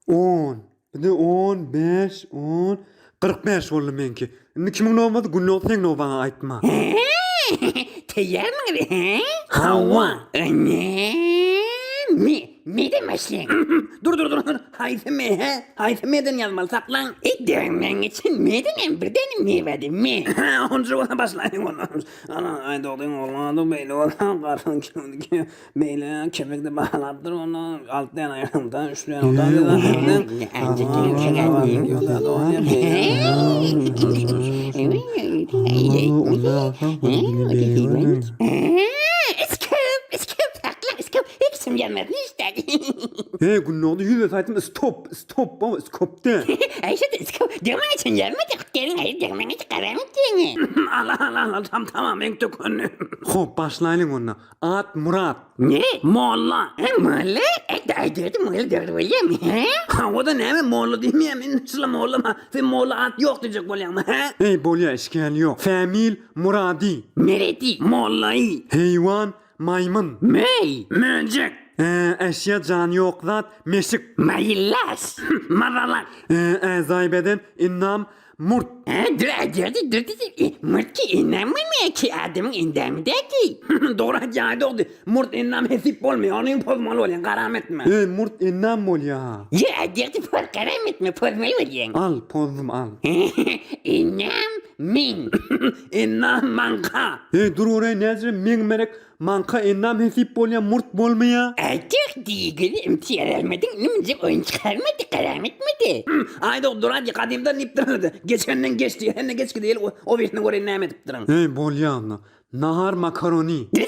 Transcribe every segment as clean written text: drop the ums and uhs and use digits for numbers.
10. Bir de 10, 5, 10, 45 oldu menki. Indi kimin olmadı? Günlük sen ne bana aytma. Teyar mı? Hava. Mi demişsin? dur. Haythemeden yazmalı saklan. Dönmen için miden birden mi verdim mi? Onca ona başlayın onu. Ana ayda olayım olmadı böyle olan karın ki böyle kemikte bağlattır onu alt yan ayağımdan üç yan odan Skop, iksim gelmedi işte. Hey günlük yüzde saytım stop baba stop de. Ayşe de skop, demek için gelmedik. Gelin hayır demek için karamadın. Allah tamam ben tükünüm. Hop başlayalım onunla. At Murat. Ne? Molla. Molla? Dedim molla öyle mi? Ha o da ne mi molla değil mi? Nasıl molla mı? Ve molla at yok diyecek bolyan mı? Hey bolya işgal yok. Famil Muradi. Neredi? Mollayı. Hayvan maymun. Mey. Möncek. Eşya can yok zat meşik. Mayıllas. Maralar. Ezayibeden innam murt. Dur. Murt ki inanmıyor ki adamın indamideki. Doğru cahide oldu. Murt innam hesip olmuyor. Onun pozmalı oluyor. Karamet mi? Murt innam bolya. Ya derdi por karamet mi? Pozmalı oluyor. Al pozum al. İnam min. İnam manka. Dur oraya nezre min merek manka innam hesip bolya murt bolmaya. Artık değil. İmtiyar almadın. Nimcik oyun çıkarmadı. Karamet miydi? Ayda dur hadi kadimden iptirdi. Geçenden geçti. Henne geçti değil. O birini oraya ne edip duran. Hey bolya anla. Nahar makaroni. Dur.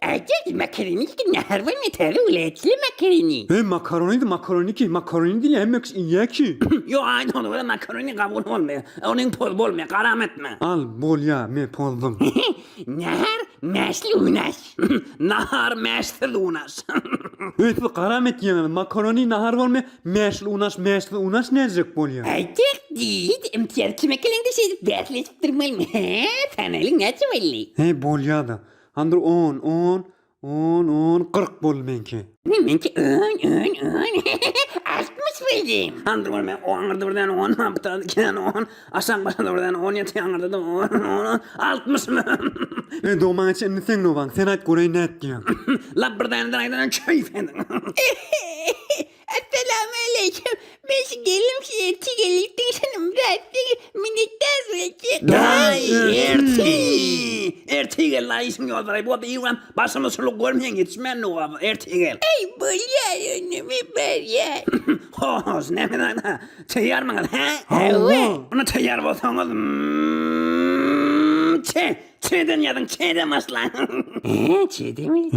Artık makaroni ki nehar var mı? Tarı uletli makaroni. Hey makaroni ki makaroni değil hem ye ki. Yo ayda onu böyle makaroni kabul olmuyor. Onun poz olmuyor. Karamet mi? Al bolya me pozum. Nehar meşli unas. Nahar meşli unas. Evet karamet yemem. Makaroni nahar var mı? Meşli unas nezrek bolya. Artık değil. İmtiyar kime kelinde şey dertleşip durmalı mı? Fenali ne çövelli? Hey bolya da. Andır 10, 40 bol menki. Ne ki ön. 60 bildim. Andır ben o anırdı buradan 10 aptal ki 10. Aşağı başladı buradan 10 yatı anırdı da 10. 60 mı? Hey doğman için sen ne van? Sen ait gorey net diyor. La buradan aydan keyif edin. Selamünaleyküm. Ben gelim ki gelip senin biraz minnettar olacak. Erti gel la isim yolları. Bu adı İran başımı sulu görmeyen yetişmen ne var? Erti gel. Ey bu ya önümü ver ya. Hoş ne mi lan? Teyar mı lan? Evet. Onu teyar olsanız. Çe'den yadın çe'den aslan. Çe'de mi?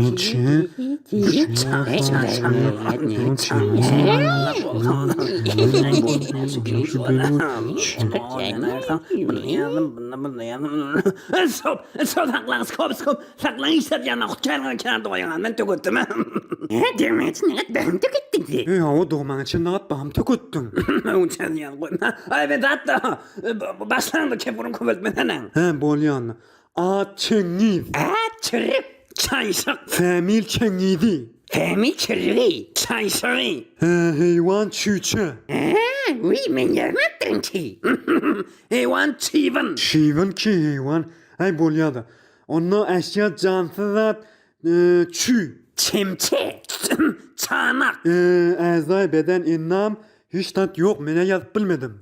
Skop. Saklan işler yana kucağına kenarda oyanan ben töküttüm. Demek ne ben töküttüm. Hey o doğman için ne at baham töküttüm. Uçan yan koyma. Ay ben hatta başlandı kepurun kuvvetmeden. He bolya anla. At çengiz. Çırık çaysak. Famil çengidi. Femi çırığı çaysağı. Hayvan çüçe. Oui men yarmattın ki. Hayvan çivan. Şivan ki hayvan. Hey bolya da. Onunla eşya cansız at çü. Çemçe. Çanak. Ezay beden innam hiç tat yok mene yazıp bilmedim.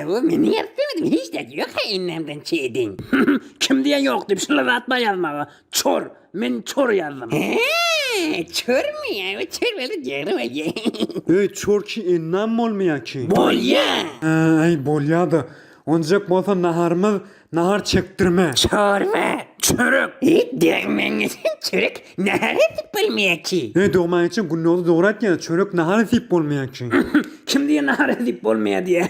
O beni yaptırmadım. Hiç de yok ha ennemden çiğdin. Kim diye yoktu. Bir şeyler atma yazma. Çor. Ben çor yazdım. Çor mu ya? Çor böyle diyorum. Hey çor ki innam olmaya ki. Bolya. Hey bolya da. Oncak bolsa naharımız nahar çektirme. Çorba. Çörük. Dönmenisin çörük. Nehar edip bilmeye ki. Hey doğman için günlüğü doğru et ya çörük nahar edip olmaya ki. Kim diye nahar edip olmaya diye.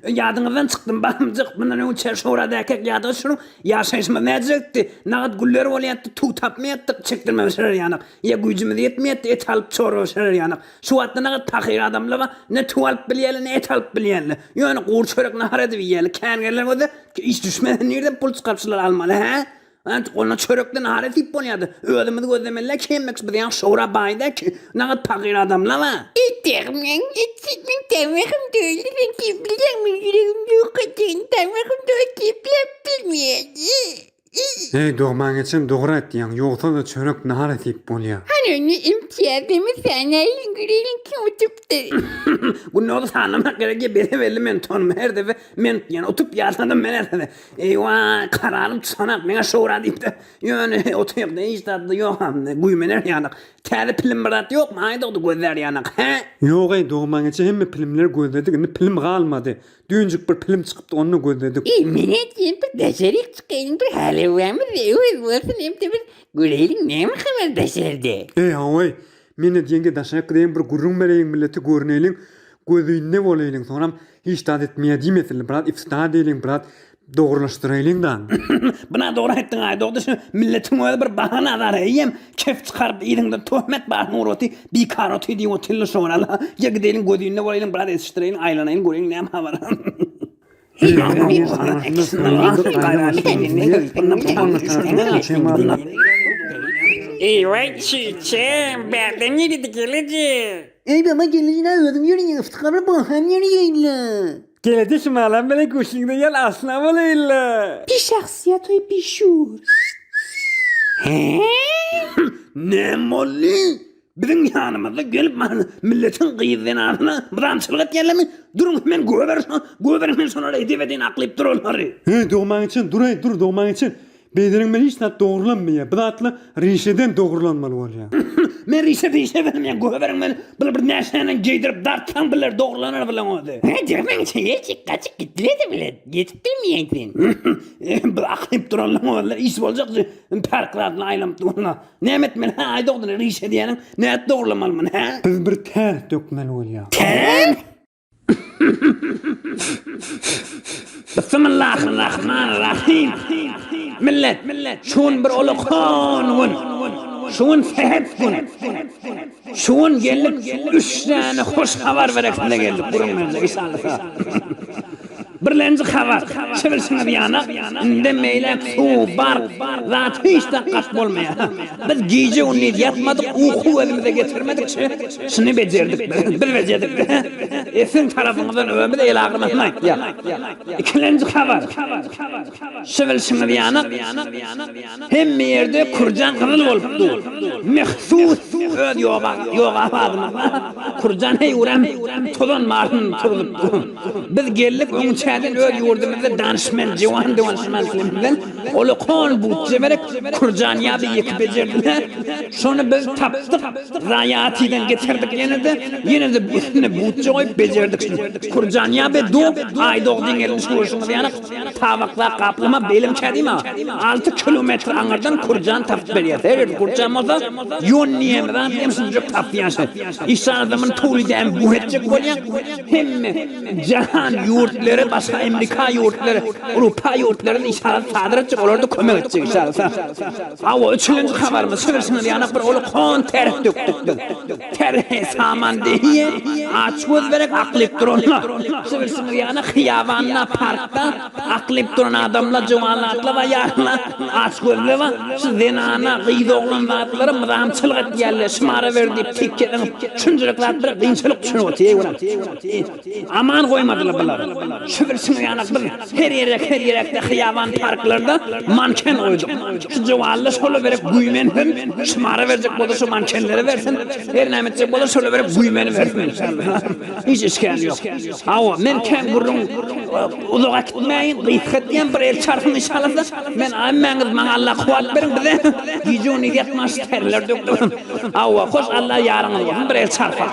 Yadınızdan çıktım bakımcık. Bundan önce şurada erkek yadı şunu. Yaşayışma ne edecekti? Nağıt güller olayattı. Tu tapmayattık. Çektirmem şerer yanık. Ya gücümüz yetmeyetti. Et alıp çoru şerer yanık. Şu hatta nağıt takir adamlığa. Ne tu alıp bilyeli ne et alıp bilyeli. Yani kur çörük nahar edip yiyeli. Kendiler o da iş düşmeden nerede pul çıkarpsılar almalı ha? Ant ona çörekden hare tip bolýardy. Özümiz gözlemelle kemmek bilen şoura baýda ki, nagat pagir adamlar wa. İttirmen, ittirmen tamam döyle ben bilmem yüreğim yok kadın tamam döyle bilmeyedi. Hey doğman için doğru etdiň. Yoksa da çörek nahar etip bolýar. Hani onu imtiyazımı sana yüreğin ki otuptu. Bu ne oldu anlamak gerek beni belli men tonum her defa men yani otup yazladım men erde. Eyvah kararım sanak mena şoğra deyip de yani oturup da hiç tadı yok hamne guymener yanak. Täällä film barat yok mu? Haydi oldu gözler yanak. He? Yok ey doğman için hemme filmler gözledik. Indi film kalmadı. Düğüncük bir film çıkıptı onu gözledik. Mineciğim bir deşerik çıkayım bir hale var mı? Evet olsun hem de bir güleğin ne mi kadar deşerdi? Ey havay. Mene diyenge daşak diyen bir gurrun bereyin milleti görneylin. Gözüne bolayın. Sonra hiç tadı etmeye dimesin. Brat ifsida deyin brat. Doğrulaştıraylın da. Buna doğru ettin ay doğru şu milletin öyle bir bahane arar yem kef çıkarıp iyilinden töhmet var nuroti bir karoti diye otelli sonra ya gidelim gözüne varayım brat esiştireyin aylanayın göreyim ne ama var. Evet çiçeğim benden yürüdü geleceğim. Ey baba geleceğine ödüm yürüyün ıftıkarı bahane yürüyün. Geledi şimalan beni kuşingde gel asla bolayla. Bir şahsiyet ve bir şuur. Ne molli? Bizim yanımızda gelip milletin kıyızın ağzına bıramçılık et yerlemi durun hemen göverin sonra edip edin aklayıp dur onları. He doğman için dur doğman için. Beylerin ben hiç nat doğrulanmaya. Bu da atla rişeden doğrulanmalı ol ya. Men rişe benim ya göverin beni bir neşeyle giydirip dartsan bilir doğrulanır bilen oldu. Ne demek çeyecek kaçık gittiredi bile. Geçip bilmeyeydin. Bir aklayıp dur onları iş olacak parklarla aylam duruna. Ne emet men ayda oldun rişe diyenin ne et doğrulamalı mı ha? Biz bir ter dökmeli ol ya. Ter? Bismillahirrahmanirrahim. Millet, şun bir olukhan vun. Şun sehep vun. Şun gelip 3 tane hoş haber verekinde geldik. Burun verdik inşallah. Birlenci haber. Çevirsin bir yana. Inde meylek, su, bar. Zaten hiç dakkat olmaya. Biz gece onu yatmadık. Uyku elimize getirmedik. Şunu becerdik. Bir becerdik. Esin tarafımızdan ömrü de el ağrımasına. İkinci haber. Çevirsin bir yana. Hem yerde kurcan kızıl oluptu. Mehsus. Öd yoga afadım. Kurcan hey uğram. Tolon marın turuluptu. Biz geldik onun çaydan öd yurdumuzda danışman, civan danışmanlarından olukon buğçe verip kurcanya bir yıkıp becerdiler. Sonra biz taptık, rayatiden getirdik yine de buğçe koyup becerdik. Kurcanya bir doğup, ayda oğdun elin şuurşunu yanak, tavakla kaplama belim çadayım ha. 6 kilometre anırdan kurcan tapıp veriyor. Evet, kurcan olsa yon niyemeden temsincik tapıyansın. İşte adamın tuğliden bu edecek bolyan, hem cahan yurtları, başka Amerika yurtları, Avrupa yurtlarının işaret sadır edecek, onlarda kömek edecek inşallah. Ama üçüncü haberimiz, seversiniz yanak bir oğlu kon terh döktük. Terhe saman diye, aç göz vererek aklayıp durunlar. Seversiniz yanak hiyavanla, parkta, aklayıp duran adamla, cıvalatla ve yarla, aç gözle ve zinana, gıydı oğlan zatları mıramçılık et yerle, şımara verdi, tikketin, çüncülükler bir kıyınçılık düşünü otiye uğran. Aman koymadılar bunlar. Şüphersiniz yanak bir her yerekte hiyavan parklarda manken koyduk. Şu civarlı şöyle verip güymen hem şımara verecek boda şu mankenleri versin. Her ne edecek boda şöyle verip güymeni versin inşallah. Hiç işgal yok. Ama men kem gurrun uzağa gitmeyin, gıyık diyen bir el çarpın inşallah da men ammeniz bana Allah kuvat verin bize. Gece onu yetmez terler döktüm. Ama hoş Allah yarın olsun bir el çarpın.